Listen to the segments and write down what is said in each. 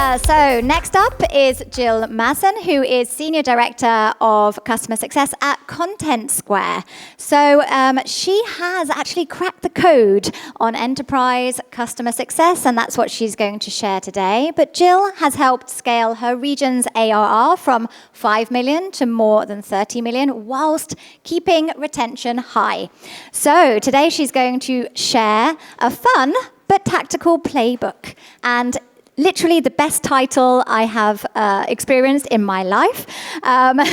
So next up is Jill Maassen, who is Senior Director of Customer Success at Contentsquare. So she has actually cracked the code on enterprise customer success, and that's what she's going to share today. But Jill has helped scale her region's ARR from 5 million to more than 30 million, whilst keeping retention high. So today she's going to share a fun but tactical playbook, and literally the best title I have experienced in my life.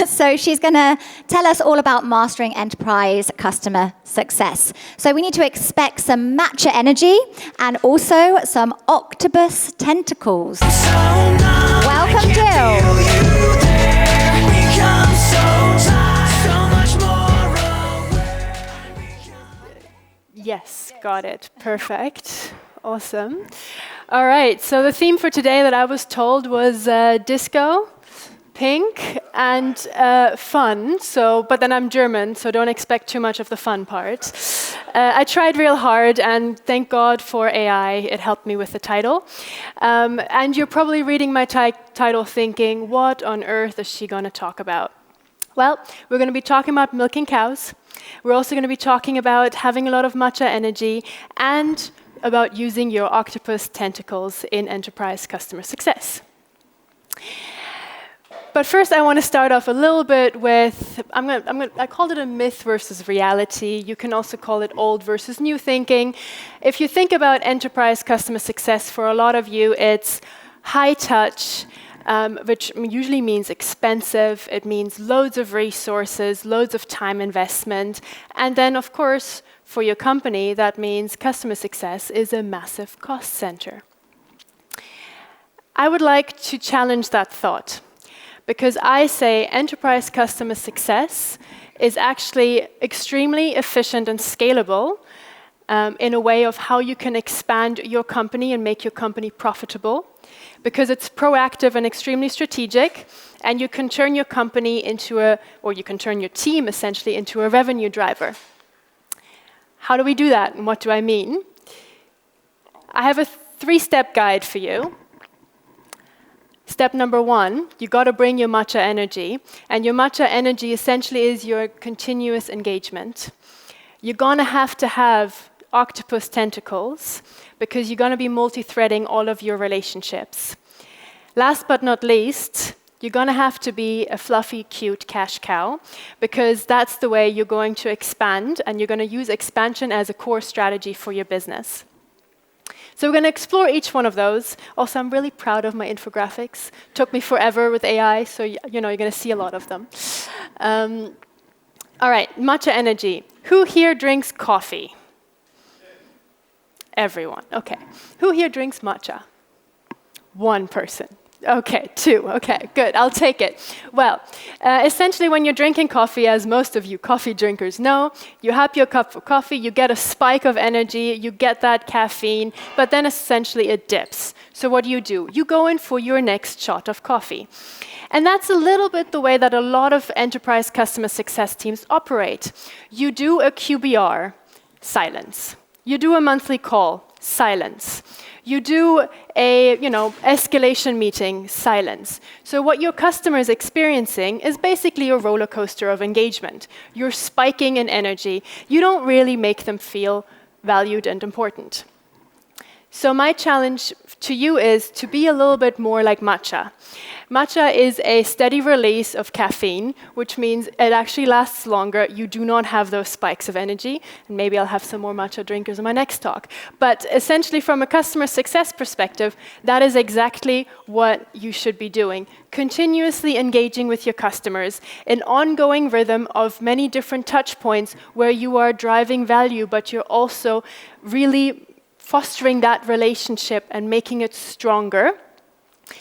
So she's going to tell us all about mastering enterprise customer success. So we need to expect some Matcha energy and also some Octopus tentacles. Welcome, Jill. Yes, got it. Perfect. Awesome. All right, so the theme for today that I was told was disco, pink, and fun. But then I'm German, so don't expect too much of the fun part. I tried real hard, and thank God for AI. It helped me with the title. And you're probably reading my title thinking, what on earth is she going to talk about? Well, we're going to be talking about milking cows. We're also going to be talking about having a lot of matcha energy and about using your octopus tentacles in enterprise customer success. But first, I want to start off a little bit with, I called it a myth versus reality. You can also call it old versus new thinking. If you think about enterprise customer success, for a lot of you, it's high touch, which usually means expensive. It means loads of resources, loads of time investment. And then, of course, for your company, that means customer success is a massive cost center. I would like to challenge that thought, because I say enterprise customer success is actually extremely efficient and scalable in a way of how you can expand your company and make your company profitable, because it's proactive and extremely strategic, and you can turn your company into or you can turn your team essentially into a revenue driver. How do we do that, and what do I mean? I have a 3-step guide for you. Step number 1, you got to bring your matcha energy, and your matcha energy essentially is your continuous engagement. You're going to have octopus tentacles, because you're going to be multi-threading all of your relationships. Last but not least, you're going to have to be a fluffy, cute cash cow, because that's the way you're going to expand, and you're going to use expansion as a core strategy for your business. So we're going to explore each one of those. Also, I'm really proud of my infographics. Took me forever with AI, so you're going to see a lot of them. All right, matcha energy. Who here drinks coffee? Everyone. Okay. Who here drinks matcha? 1 person. Okay, 2. Okay, good. I'll take it. Well, essentially when you're drinking coffee, as most of you coffee drinkers know, you have your cup of coffee, you get a spike of energy, you get that caffeine, but then essentially it dips. So what do? You go in for your next shot of coffee. And that's a little bit the way that a lot of enterprise customer success teams operate. You do a QBR, silence. You do a monthly call, silence. You do a escalation meeting, silence. So what your customer is experiencing is basically a roller coaster of engagement. You're spiking in energy. You don't really make them feel valued and important. So my challenge to you is to be a little bit more like matcha. Matcha is a steady release of caffeine, which means it actually lasts longer. You do not have those spikes of energy. And maybe I'll have some more matcha drinkers in my next talk. But essentially, from a customer success perspective, that is exactly what you should be doing. Continuously engaging with your customers, an ongoing rhythm of many different touch points where you are driving value, but you're also really fostering that relationship and making it stronger.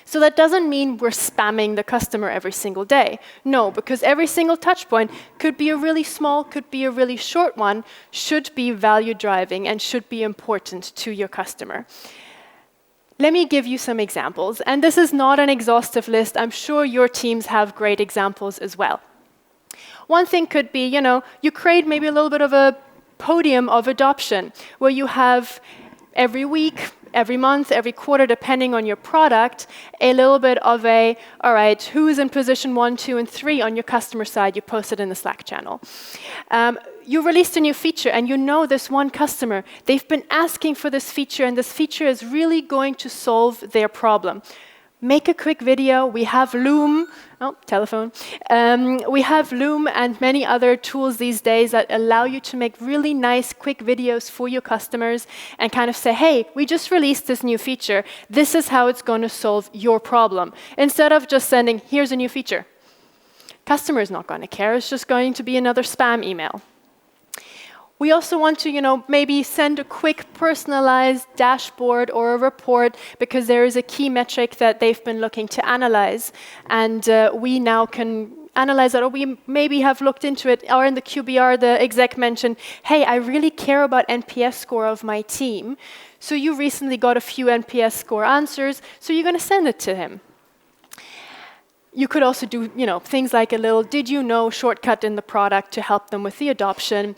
So that doesn't mean we're spamming the customer every single day. No, because every single touch point could be a really small, could be a really short one, should be value driving and should be important to your customer. Let me give you some examples. And this is not an exhaustive list. I'm sure your teams have great examples as well. One thing could be, you create maybe a little bit of a podium of adoption where you have every week every month, every quarter, depending on your product, a little bit of a, all right, who is in position 1, 2, and 3 on your customer side? You post it in the Slack channel. You released a new feature, and you know this one customer. They've been asking for this feature, and this feature is really going to solve their problem. Make a quick video. We have Loom, telephone. We have Loom and many other tools these days that allow you to make really nice, quick videos for your customers and kind of say, hey, we just released this new feature. This is how it's going to solve your problem. Instead of just sending, here's a new feature. Customer is not going to care. It's just going to be another spam email. We also want to, maybe send a quick personalized dashboard or a report because there is a key metric that they've been looking to analyze. And we now can analyze that, or we maybe have looked into it, or in the QBR, the exec mentioned, hey, I really care about NPS score of my team. So you recently got a few NPS score answers, so you're going to send it to him. You could also do, things like a little "did you know" shortcut in the product to help them with the adoption,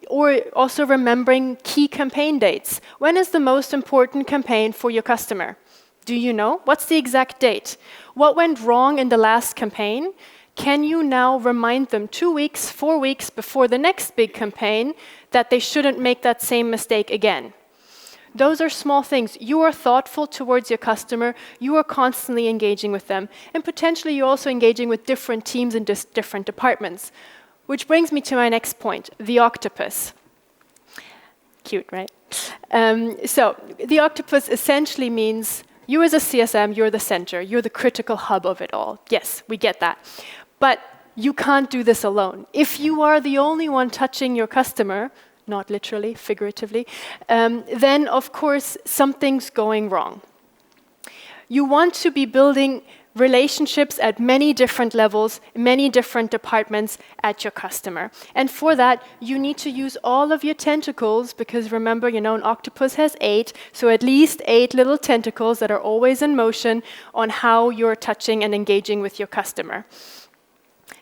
or also remembering key campaign dates. When is the most important campaign for your customer? Do you know? What's the exact date? What went wrong in the last campaign? Can you now remind them 2 weeks, 4 weeks before the next big campaign that they shouldn't make that same mistake again? Those are small things. You are thoughtful towards your customer. You are constantly engaging with them. And potentially you're also engaging with different teams in different departments. Which brings me to my next point, the Octopus. Cute, right? So the Octopus essentially means you as a CSM, you're the center. You're the critical hub of it all. Yes, we get that. But you can't do this alone. If you are the only one touching your customer, not literally, figuratively, then of course something's going wrong. You want to be building relationships at many different levels, many different departments at your customer. And for that, you need to use all of your tentacles, because remember, an octopus has 8, so at least 8 little tentacles that are always in motion on how you're touching and engaging with your customer.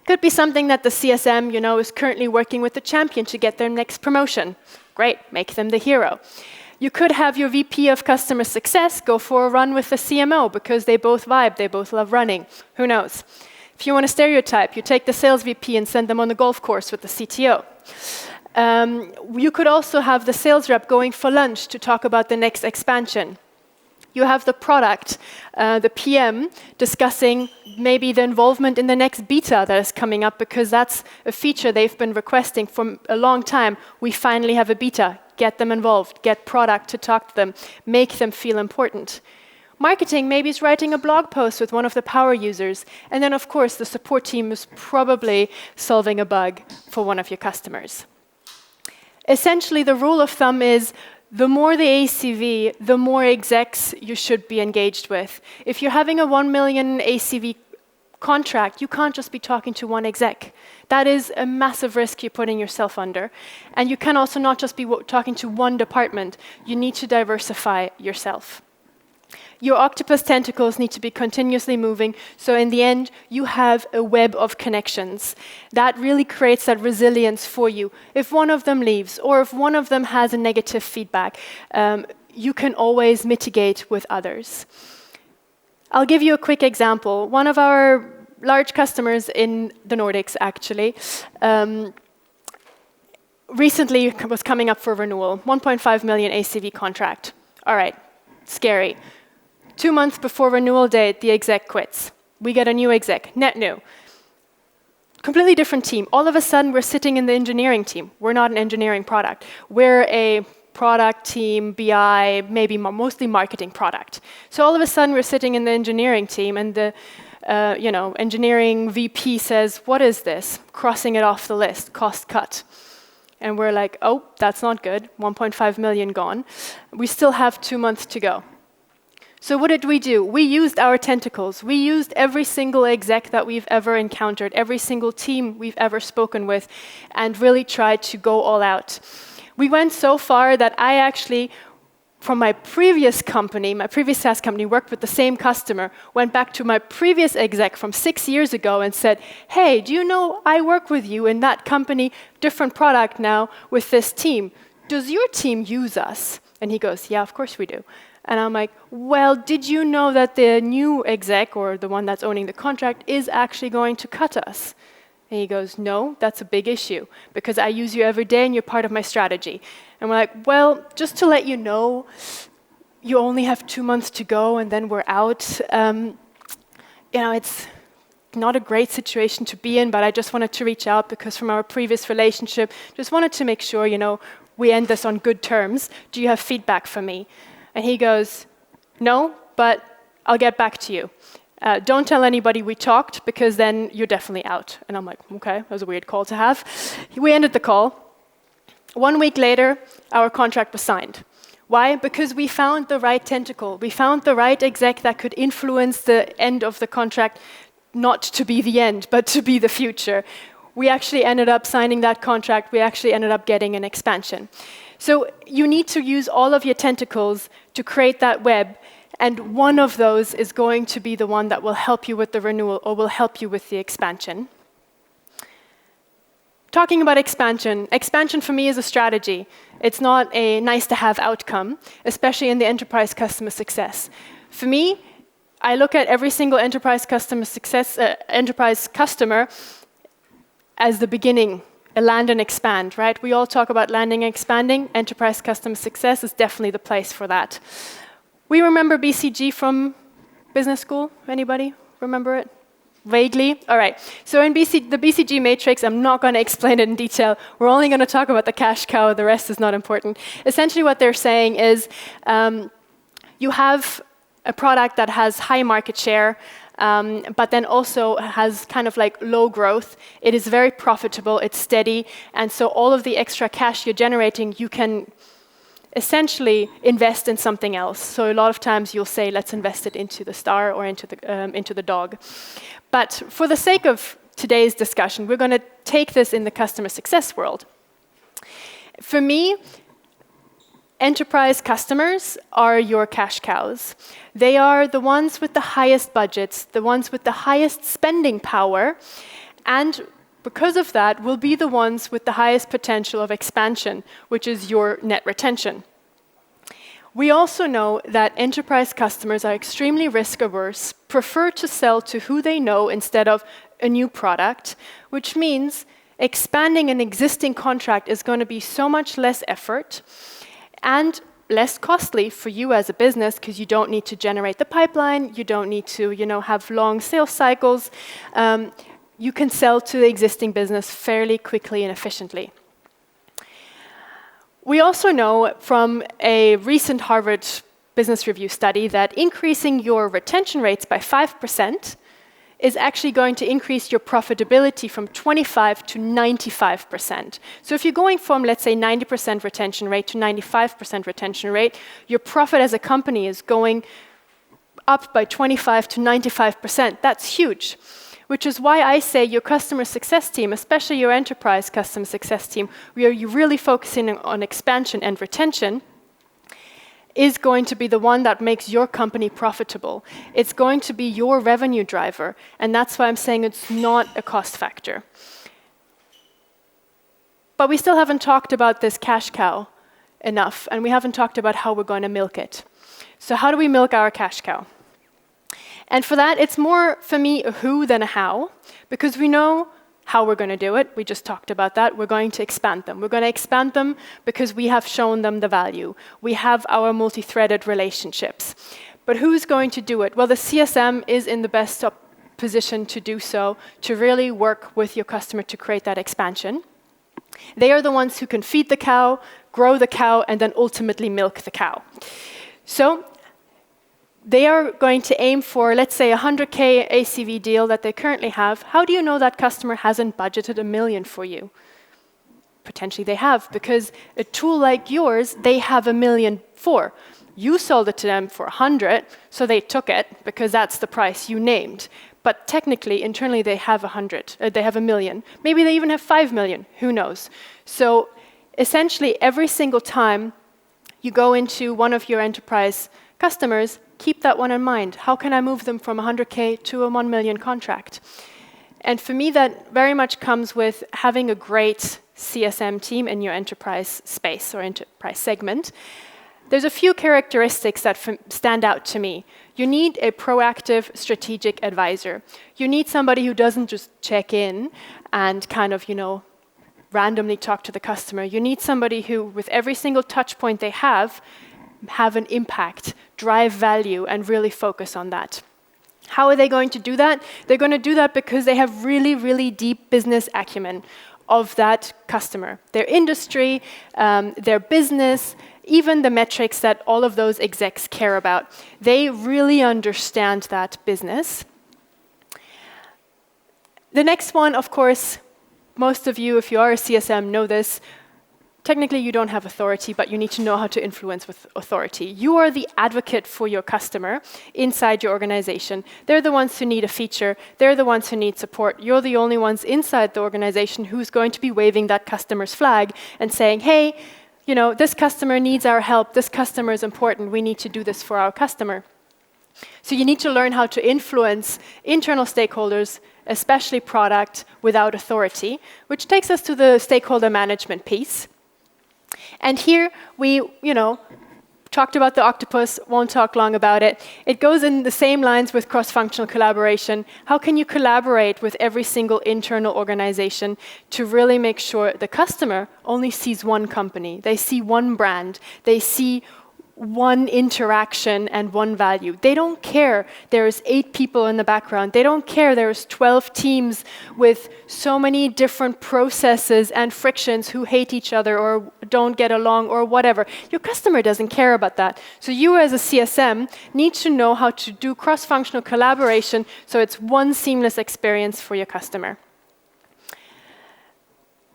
Could be something that the CSM, is currently working with the champion to get their next promotion. Great, make them the hero. You could have your VP of customer success go for a run with the CMO because they both vibe, they both love running. Who knows? If you want to stereotype, you take the sales VP and send them on the golf course with the CTO. You could also have the sales rep going for lunch to talk about the next expansion. You have the product, the PM, discussing maybe the involvement in the next beta that is coming up, because that's a feature they've been requesting for a long time. We finally have a beta. Get them involved. Get product to talk to them. Make them feel important. Marketing maybe is writing a blog post with one of the power users. And then, of course, the support team is probably solving a bug for one of your customers. Essentially, the rule of thumb is the more the ACV, the more execs you should be engaged with. If you're having a 1 million ACV contract, you can't just be talking to one exec. That is a massive risk you're putting yourself under. And you can also not just be talking to one department. You need to diversify yourself. Your octopus tentacles need to be continuously moving, so in the end, you have a web of connections. That really creates that resilience for you. If one of them leaves, or if one of them has a negative feedback, you can always mitigate with others. I'll give you a quick example. One of our large customers in the Nordics, actually, recently was coming up for renewal, 1.5 million ACV contract. All right, scary. 2 months before renewal date, the exec quits. We get a new exec, net new. Completely different team. All of a sudden, we're sitting in the engineering team. We're not an engineering product. We're a product team, BI, maybe mostly marketing product. So all of a sudden, we're sitting in the engineering team, and the engineering VP says, what is this? Crossing it off the list, cost cut. And we're like, oh, that's not good. 1.5 million gone. We still have 2 months to go. So what did we do? We used our tentacles. We used every single exec that we've ever encountered, every single team we've ever spoken with, and really tried to go all out. We went so far that I actually, from my previous company, my previous SaaS company, worked with the same customer, went back to my previous exec from 6 years ago and said, hey, do you know I work with you in that company, different product now, with this team. Does your team use us? And he goes, yeah, of course we do. And I'm like, well, did you know that the new exec, or the one that's owning the contract, is actually going to cut us? And he goes, no, that's a big issue, because I use you every day and you're part of my strategy. And we're like, well, just to let you know, you only have 2 months to go and then we're out. It's not a great situation to be in, but I just wanted to reach out because from our previous relationship, just wanted to make sure, we end this on good terms. Do you have feedback for me? And he goes, no, but I'll get back to you. Don't tell anybody we talked, because then you're definitely out. And I'm like, okay, that was a weird call to have. We ended the call. 1 week later, our contract was signed. Why? Because we found the right tentacle. We found the right exec that could influence the end of the contract, not to be the end, but to be the future. We actually ended up signing that contract. We actually ended up getting an expansion. So you need to use all of your tentacles to create that web, and one of those is going to be the one that will help you with the renewal or will help you with the expansion. Talking about expansion, expansion for me is a strategy. It's not a nice-to-have outcome, especially in the enterprise customer success. For me, I look at every single enterprise customer as the beginning, a land and expand, right? We all talk about landing and expanding. Enterprise customer success is definitely the place for that. We remember BCG from business school. Anybody remember it? Vaguely? All right. So in the BCG matrix, I'm not going to explain it in detail. We're only going to talk about the cash cow. The rest is not important. Essentially what they're saying is you have a product that has high market share, but then also has kind of like low growth. It is very profitable, it's steady, and so all of the extra cash you're generating, you can essentially invest in something else. So a lot of times you'll say, let's invest it into the star or into the dog. But for the sake of today's discussion, we're going to take this in the customer success world. For me, enterprise customers are your cash cows. They are the ones with the highest budgets, the ones with the highest spending power, and because of that, will be the ones with the highest potential of expansion, which is your net retention. We also know that enterprise customers are extremely risk-averse, prefer to sell to who they know instead of a new product, which means expanding an existing contract is going to be so much less effort and less costly for you as a business, because you don't need to generate the pipeline, you don't need to, have long sales cycles. You can sell to the existing business fairly quickly and efficiently. We also know from a recent Harvard Business Review study that increasing your retention rates by 5% is actually going to increase your profitability from 25 to 95%. So if you're going from, let's say, 90% retention rate to 95% retention rate, your profit as a company is going up by 25 to 95%. That's huge. Which is why I say your customer success team, especially your enterprise customer success team, where you're really focusing on expansion and retention, is going to be the one that makes your company profitable. It's going to be your revenue driver, and that's why I'm saying it's not a cost factor. But we still haven't talked about this cash cow enough, and we haven't talked about how we're going to milk it. So how do we milk our cash cow? And for that, it's more, for me, a who than a how, because we know how we're going to do it. We just talked about that. We're going to expand them. We're going to expand them because we have shown them the value. We have our multi-threaded relationships. But who's going to do it? Well, the CSM is in the best position to do so, to really work with your customer to create that expansion. They are the ones who can feed the cow, grow the cow, and then ultimately milk the cow. So they are going to aim for, let's say, a 100K ACV deal that they currently have. How do you know that customer hasn't budgeted $1 million for you? Potentially they have, because a tool like yours, they have $1 million for. You sold it to them for 100, so they took it because that's the price you named. But technically, internally, they have 100. They have $1 million. Maybe they even have 5 million. Who knows? So essentially, every single time you go into one of your enterprise customers, keep that one in mind. How can I move them from 100K to a 1 million contract? And for me, that very much comes with having a great CSM team in your enterprise space or enterprise segment. There's a few characteristics that stand out to me. You need a proactive strategic advisor. You need somebody who doesn't just check in and kind of, randomly talk to the customer. You need somebody who, with every single touch point they have an impact, drive value, and really focus on that. How are they going to do that? They're going to do that because they have really, really deep business acumen of that customer, their industry, their business, even the metrics that all of those execs care about. They really understand that business. The next one, of course, most of you, if you are a CSM, know this. Technically, you don't have authority, but you need to know how to influence with authority. You are the advocate for your customer inside your organization. They're the ones who need a feature. They're the ones who need support. You're the only ones inside the organization who's going to be waving that customer's flag and saying, hey, this customer needs our help. This customer is important. We need to do this for our customer. So you need to learn how to influence internal stakeholders, especially product, without authority, which takes us to the stakeholder management piece. And here we, talked about the Octopus, won't talk long about it. It goes in the same lines with cross-functional collaboration. How can you collaborate with every single internal organization to really make sure the customer only sees one company, they see one brand, they see one interaction and one value. They don't care there's 8 people in the background. They don't care there's 12 teams with so many different processes and frictions who hate each other or don't get along or whatever. Your customer doesn't care about that. So you as a CSM need to know how to do cross-functional collaboration so it's one seamless experience for your customer.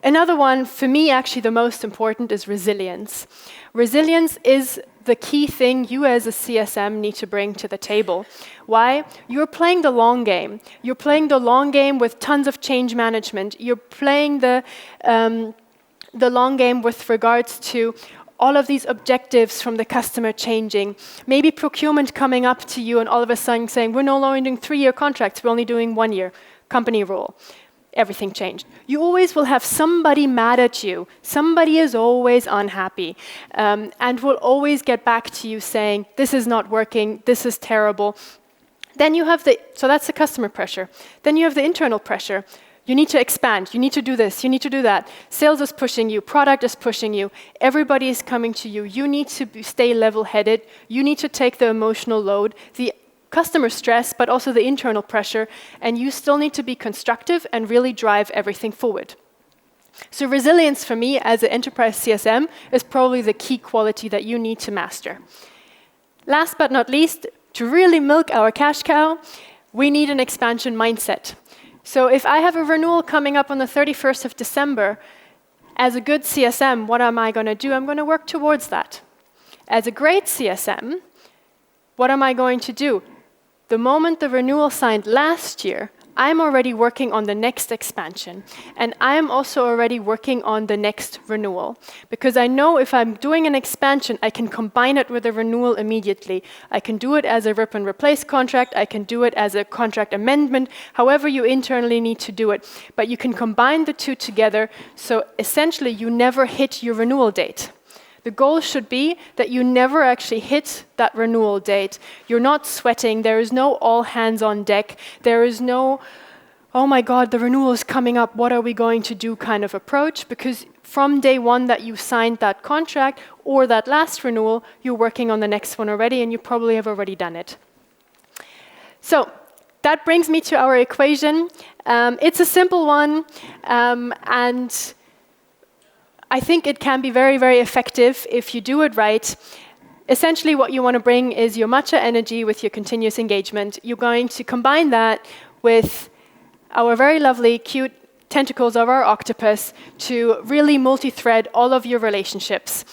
Another one, for me actually the most important, is resilience. Resilience is the key thing you as a CSM need to bring to the table. Why? You're playing the long game. You're playing the long game with tons of change management. You're playing the long game with regards to all of these objectives from the customer changing. Maybe procurement coming up to you and all of a sudden saying, we're no longer doing 3-year contracts, we're only doing 1 year. Company rule. Everything changed. You always will have somebody mad at you. Somebody is always unhappy and will always get back to you saying, this is not working, this is terrible. Then you have so that's the customer pressure. Then you have the internal pressure. You need to expand, you need to do this, you need to do that. Sales is pushing you, product is pushing you, everybody is coming to you. You need to stay level-headed, you need to take the emotional load, the customer stress, but also the internal pressure, and you still need to be constructive and really drive everything forward. So resilience for me as an enterprise CSM is probably the key quality that you need to master. Last but not least, to really milk our cash cow, we need an expansion mindset. So if I have a renewal coming up on the 31st of December, as a good CSM, what am I going to do? I'm going to work towards that. As a great CSM, what am I going to do? The moment the renewal signed last year, I'm already working on the next expansion. And I'm also already working on the next renewal. Because I know if I'm doing an expansion, I can combine it with a renewal immediately. I can do it as a rip and replace contract. I can do it as a contract amendment, however you internally need to do it. But you can combine the two together, so essentially you never hit your renewal date. The goal should be that you never actually hit that renewal date. You're not sweating. There is no all hands on deck. There is no, oh my God, the renewal is coming up. What are we going to do kind of approach? Because from day one that you signed that contract or that last renewal, you're working on the next one already, and you probably have already done it. So that brings me to our equation. It's a simple one, and I think it can be very, very effective if you do it right. Essentially, what you want to bring is your matcha energy with your continuous engagement. You're going to combine that with our very lovely, cute tentacles of our octopus to really multi-thread all of your relationships.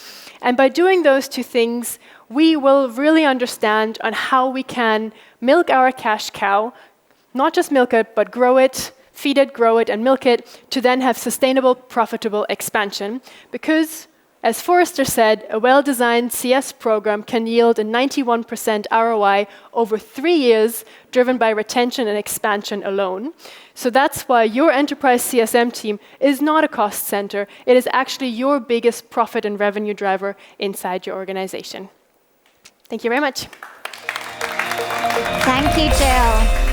And by doing those two things, we will really understand on how we can milk our cash cow, not just milk it, but grow it, feed it, grow it, and milk it, to then have sustainable, profitable expansion. Because As Forrester said, a well-designed CS program can yield a 91% ROI over 3 years, driven by retention and expansion alone. So that's why your enterprise CSM team is not a cost center. It is actually your biggest profit and revenue driver inside your organization. Thank you very much. Thank you, Jill.